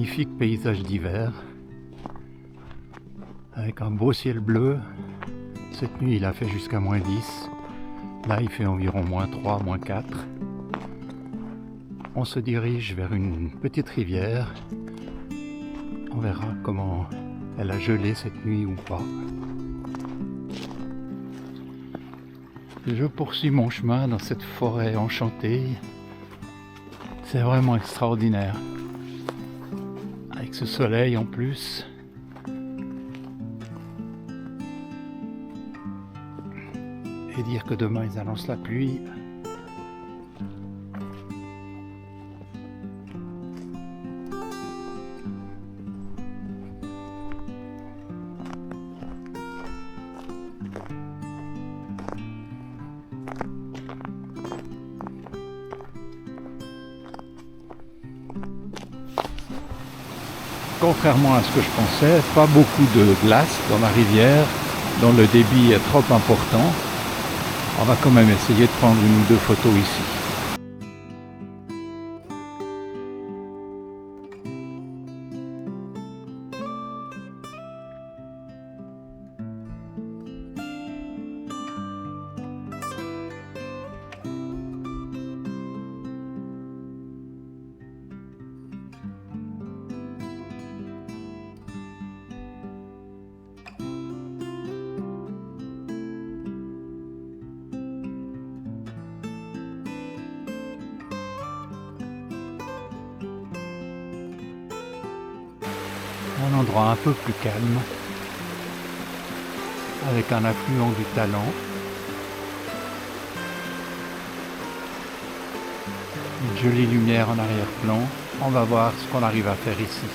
magnifique paysage d'hiver avec un beau ciel bleu. Cette nuit il a fait jusqu'à -10, là il fait environ -3, -4. On se dirige vers une petite rivière, on verra comment elle a gelé cette nuit ou pas. Je poursuis mon chemin dans cette forêt enchantée, c'est vraiment extraordinaire. Avec ce soleil en plus. Et dire que demain ils annoncent la pluie. Contrairement à ce que je pensais, pas beaucoup de glace dans la rivière, dont le débit est trop important. On va quand même essayer de prendre une ou deux photos ici. Un endroit un peu plus calme, avec un affluent du Talent, une jolie lumière en arrière-plan. On va voir ce qu'on arrive à faire ici.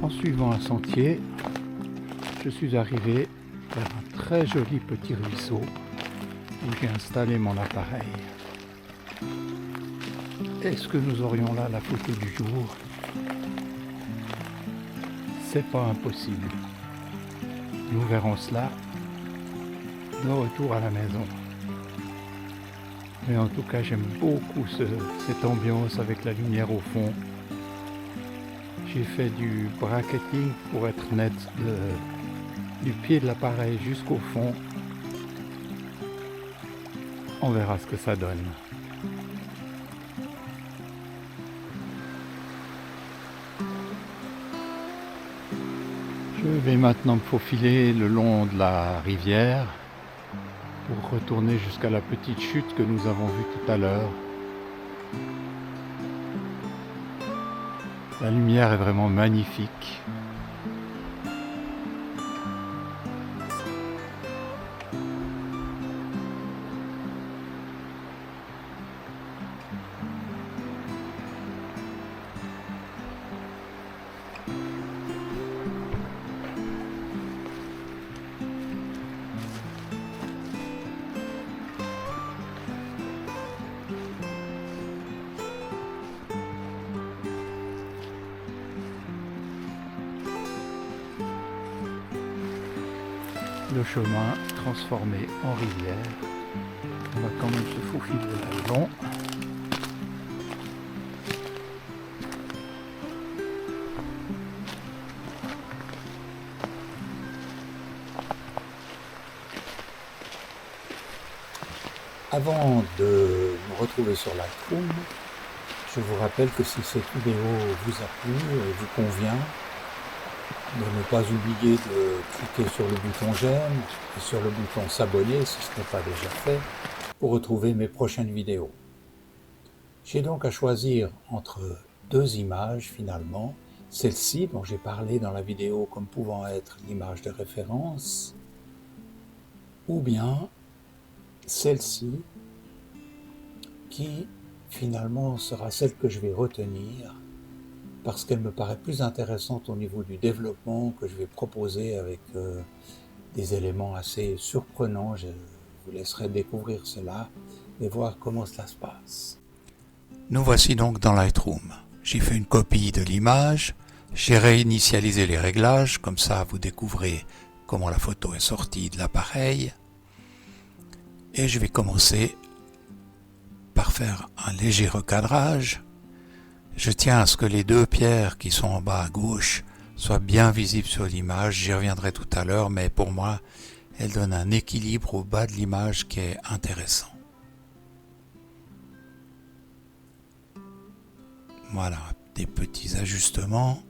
En suivant un sentier, je suis arrivé vers un très joli petit ruisseau où j'ai installé mon appareil. Est-ce que nous aurions là la photo du jour? C'est pas impossible. Nous verrons cela de retour à la maison. Mais en tout cas, j'aime beaucoup cette ambiance avec la lumière au fond. J'ai fait du bracketing pour être net du pied de l'appareil jusqu'au fond. On verra ce que ça donne. Je vais maintenant me faufiler le long de la rivière pour retourner jusqu'à la petite chute que nous avons vue tout à l'heure. La lumière est vraiment magnifique. Le chemin transformé en rivière. On va quand même se faufiler là-dedans. Avant de me retrouver sur la Troum, je vous rappelle que si cette vidéo vous a plu et vous convient, de ne pas oublier de cliquer sur le bouton j'aime et sur le bouton s'abonner si ce n'est pas déjà fait pour retrouver mes prochaines vidéos. J'ai donc à choisir entre deux images finalement, celle-ci dont j'ai parlé dans la vidéo comme pouvant être l'image de référence, ou bien celle-ci qui finalement sera celle que je vais retenir parce qu'elle me paraît plus intéressante au niveau du développement que je vais proposer avec des éléments assez surprenants. Je vous laisserai découvrir cela et voir comment cela se passe. Nous voici donc dans Lightroom. J'ai fait une copie de l'image, j'ai réinitialisé les réglages, comme ça vous découvrez comment la photo est sortie de l'appareil. Et je vais commencer par faire un léger recadrage. Je tiens à ce que les deux pierres qui sont en bas à gauche soient bien visibles sur l'image. J'y reviendrai tout à l'heure, mais pour moi, elles donnent un équilibre au bas de l'image qui est intéressant. Voilà, des petits ajustements.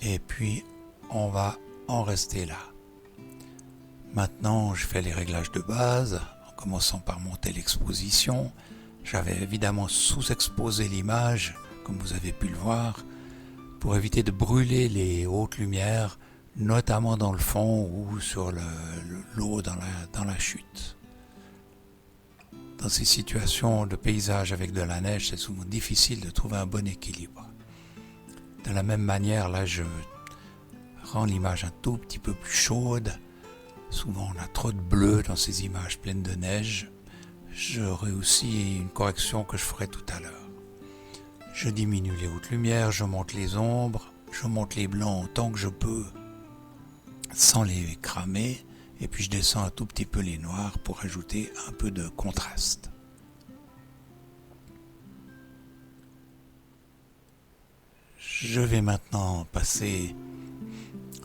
Et puis, on va en rester là. Maintenant, je fais les réglages de base, en commençant par monter l'exposition. J'avais évidemment sous-exposé l'image, comme vous avez pu le voir, pour éviter de brûler les hautes lumières, notamment dans le fond ou sur l'eau dans la chute. Dans ces situations de paysage avec de la neige, c'est souvent difficile de trouver un bon équilibre. De la même manière, là, je rends l'image un tout petit peu plus chaude. Souvent, on a trop de bleu dans ces images pleines de neige. J'aurai aussi une correction que je ferai tout à l'heure. Je diminue les hautes lumières, je monte les ombres, je monte les blancs autant que je peux, sans les cramer. Et puis je descends un tout petit peu les noirs pour ajouter un peu de contraste. Je vais maintenant passer,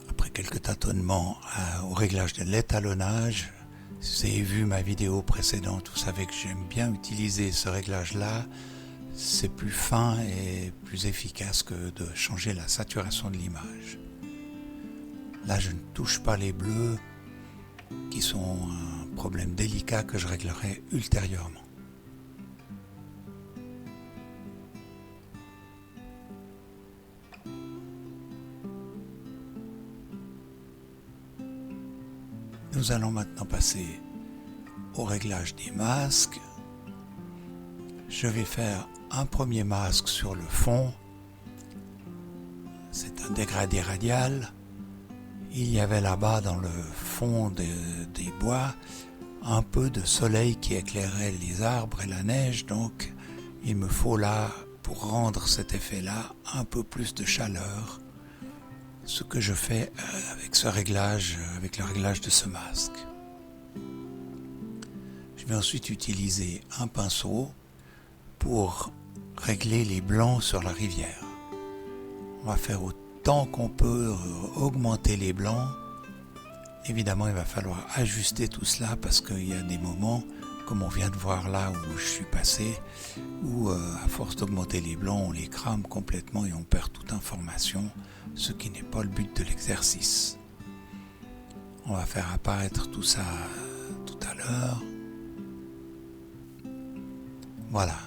après quelques tâtonnements, au réglage de l'étalonnage. Si vous avez vu ma vidéo précédente, vous savez que j'aime bien utiliser ce réglage-là. C'est plus fin et plus efficace que de changer la saturation de l'image. Là, je ne touche pas les bleus, qui sont un problème délicat que je réglerai ultérieurement. Nous allons maintenant passer au réglage des masques. Je vais faire un premier masque sur le fond. C'est un dégradé radial. Il y avait là-bas dans le fond des bois un peu de soleil qui éclairait les arbres et la neige, donc il me faut là, pour rendre cet effet-là, un peu plus de chaleur, ce que je fais avec ce réglage, avec le réglage de ce masque. Je vais ensuite utiliser un pinceau pour régler les blancs sur la rivière. On va faire autant qu'on peut augmenter les blancs. Évidemment, il va falloir ajuster tout cela parce qu'il y a des moments, comme on vient de voir là où je suis passé, où à force d'augmenter les blancs, on les crame complètement et on perd toute information, ce qui n'est pas le but de l'exercice. On va faire apparaître tout ça tout à l'heure. Voilà.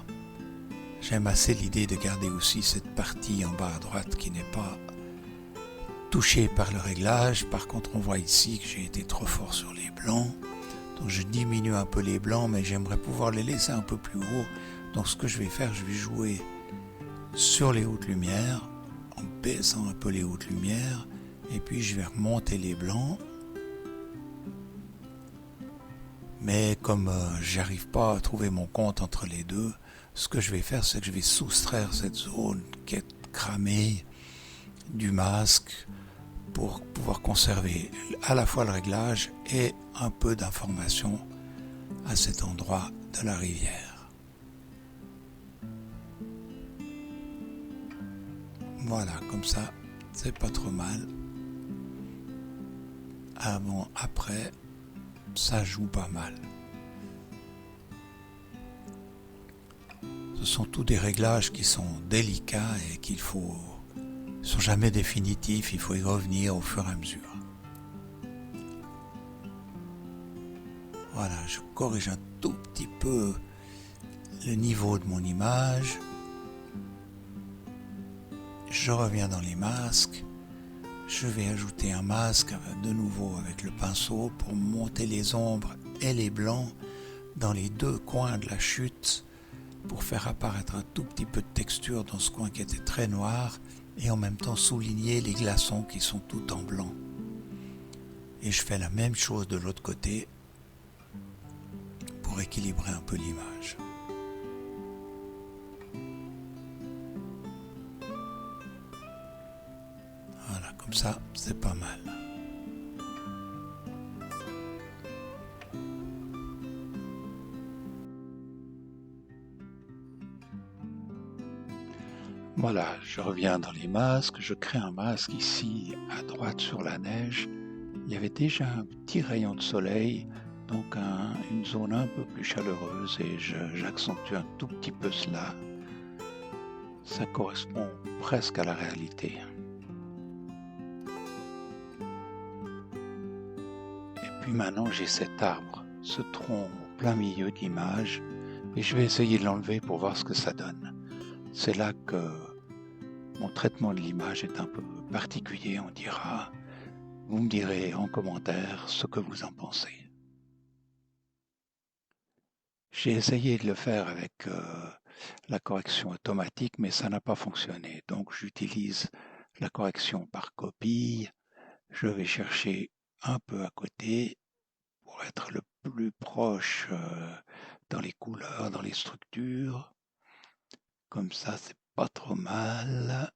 J'aime assez l'idée de garder aussi cette partie en bas à droite qui n'est pas touchée par le réglage. Par contre, on voit ici que j'ai été trop fort sur les blancs. Donc je diminue un peu les blancs, mais j'aimerais pouvoir les laisser un peu plus haut. Donc ce que je vais faire, je vais jouer sur les hautes lumières, en baissant un peu les hautes lumières, et puis je vais remonter les blancs. Mais comme j'arrive pas à trouver mon compte entre les deux, ce que je vais faire, c'est que je vais soustraire cette zone qui est cramée du masque pour pouvoir conserver à la fois le réglage et un peu d'information à cet endroit de la rivière. Voilà, comme ça, c'est pas trop mal. Avant, après, ça joue pas mal. Ce sont tous des réglages qui sont délicats et qu'il faut, sont jamais définitifs, il faut y revenir au fur et à mesure. Voilà, je corrige un tout petit peu le niveau de mon image. Je reviens dans les masques. Je vais ajouter un masque de nouveau avec le pinceau pour monter les ombres et les blancs dans les deux coins de la chute pour faire apparaître un tout petit peu de texture dans ce coin qui était très noir et en même temps souligner les glaçons qui sont tout en blanc. Et je fais la même chose de l'autre côté pour équilibrer un peu l'image. Voilà, comme ça, c'est pas mal. Voilà, je reviens dans les masques, je crée un masque ici à droite sur la neige. Il y avait déjà un petit rayon de soleil, donc une zone un peu plus chaleureuse et j'accentue un tout petit peu cela. Ça correspond presque à la réalité. Et puis maintenant j'ai cet arbre, ce tronc au plein milieu de l'image et je vais essayer de l'enlever pour voir ce que ça donne. C'est là que mon traitement de l'image est un peu particulier, on dira. Vous me direz en commentaire ce que vous en pensez. J'ai essayé de le faire avec la correction automatique, mais ça n'a pas fonctionné. Donc j'utilise la correction par copie. Je vais chercher un peu à côté pour être le plus proche dans les couleurs, dans les structures. Comme ça, c'est pas trop mal.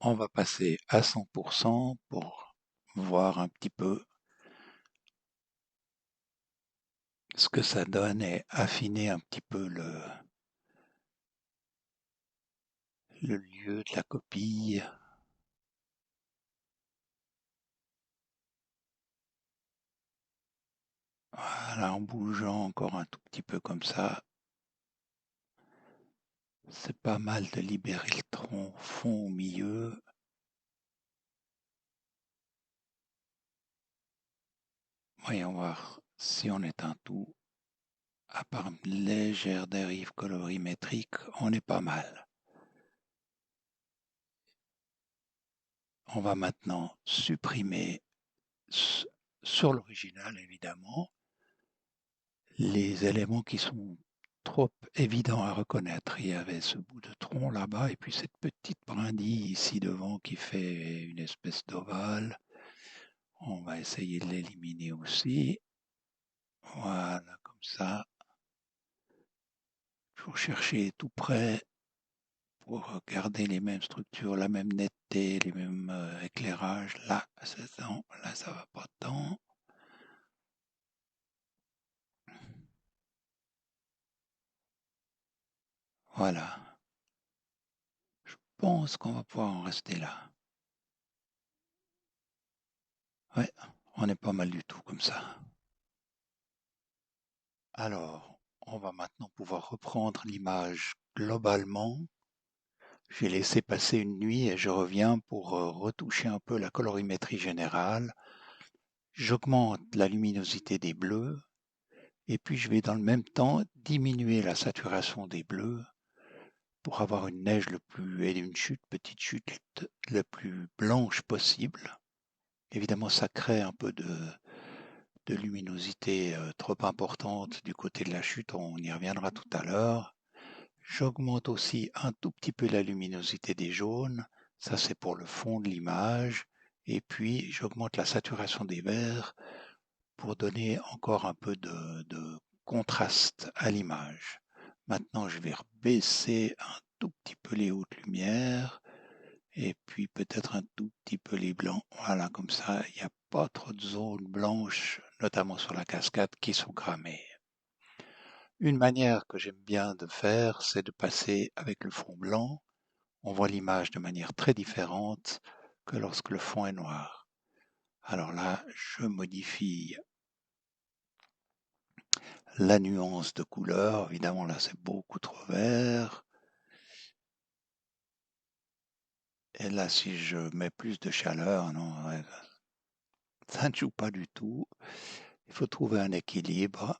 On va passer à 100% pour voir un petit peu ce que ça donne et affiner un petit peu le lieu de la copie. Voilà, en bougeant encore un tout petit peu comme ça, c'est pas mal de libérer le tronc fond au milieu. Voyons voir si on éteint tout. À part une légère dérive colorimétrique, on est pas mal. On va maintenant supprimer sur l'original évidemment les éléments qui sont trop évidents à reconnaître. Il y avait ce bout de tronc là-bas et puis cette petite brindille ici devant qui fait une espèce d'ovale. On va essayer de l'éliminer aussi. Voilà, comme ça. Il faut chercher tout près pour garder les mêmes structures, la même netteté, les mêmes éclairages. Là, c'est tant. Là, ça va pas tant. Voilà. Je pense qu'on va pouvoir en rester là. Ouais, on est pas mal du tout comme ça. Alors, on va maintenant pouvoir reprendre l'image globalement. J'ai laissé passer une nuit et je reviens pour retoucher un peu la colorimétrie générale. J'augmente la luminosité des bleus et puis je vais dans le même temps diminuer la saturation des bleus pour avoir une neige le plus et une chute, petite chute, la plus blanche possible. Évidemment, ça crée un peu de luminosité trop importante du côté de la chute, on y reviendra tout à l'heure. J'augmente aussi un tout petit peu la luminosité des jaunes, ça c'est pour le fond de l'image, et puis j'augmente la saturation des verts pour donner encore un peu de contraste à l'image. Maintenant, je vais baisser un tout petit peu les hautes lumières et puis peut-être un tout petit peu les blancs. Voilà, comme ça, il n'y a pas trop de zones blanches, notamment sur la cascade, qui sont cramées. Une manière que j'aime bien de faire, c'est de passer avec le fond blanc. On voit l'image de manière très différente que lorsque le fond est noir. Alors là, je modifie la nuance de couleur. Évidemment, là, c'est beaucoup trop vert. Et là, si je mets plus de chaleur, non, ouais, ça ne joue pas du tout. Il faut trouver un équilibre.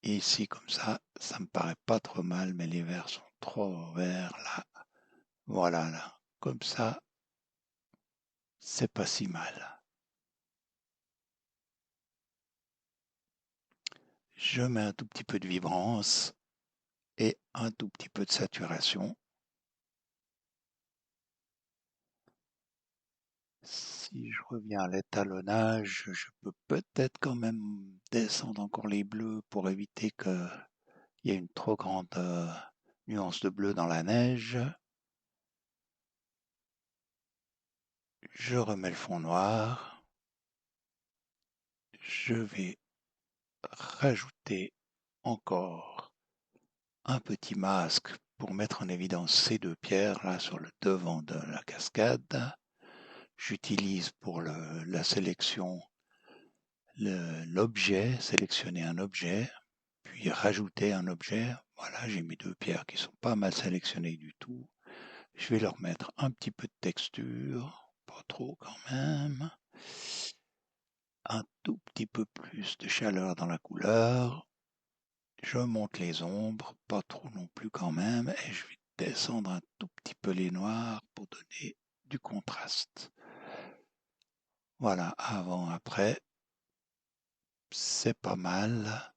Et ici, comme ça me paraît pas trop mal, mais les verts sont trop verts là. Voilà, là. Comme ça, c'est pas si mal. je mets un tout petit peu de vibrance et un tout petit peu de saturation. Si je reviens à l'étalonnage, je peux peut-être quand même descendre encore les bleus pour éviter qu'il y ait une trop grande nuance de bleu dans la neige. Je remets le fond noir. Je vais rajouter encore un petit masque pour mettre en évidence ces deux pierres là sur le devant de la cascade. J'utilise pour la sélection l'objet, sélectionner un objet, puis rajouter un objet. Voilà, j'ai mis deux pierres qui sont pas mal sélectionnées du tout. Je vais leur mettre un petit peu de texture, pas trop quand même. Un tout petit peu plus de chaleur dans la couleur. Je monte les ombres, pas trop non plus quand même, et je vais descendre un tout petit peu les noirs pour donner du contraste. Voilà, avant, après, c'est pas mal.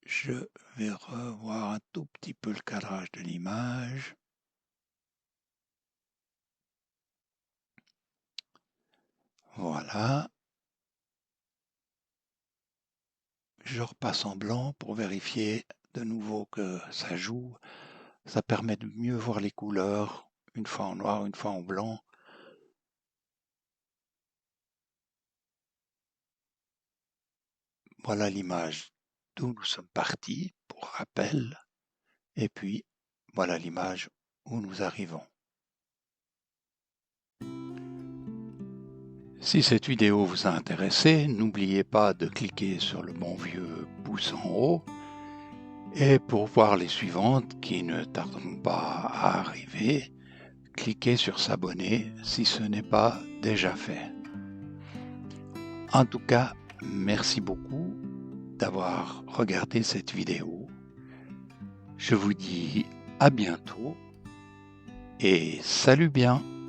Je vais revoir un tout petit peu le cadrage de l'image. Voilà. Je repasse en blanc pour vérifier de nouveau que ça joue. Ça permet de mieux voir les couleurs, une fois en noir, une fois en blanc. Voilà l'image d'où nous sommes partis, pour rappel. Et puis, voilà l'image où nous arrivons. Si cette vidéo vous a intéressé, n'oubliez pas de cliquer sur le bon vieux pouce en haut. Et pour voir les suivantes qui ne tarderont pas à arriver, cliquez sur s'abonner si ce n'est pas déjà fait. En tout cas, merci beaucoup d'avoir regardé cette vidéo. Je vous dis à bientôt et salut bien!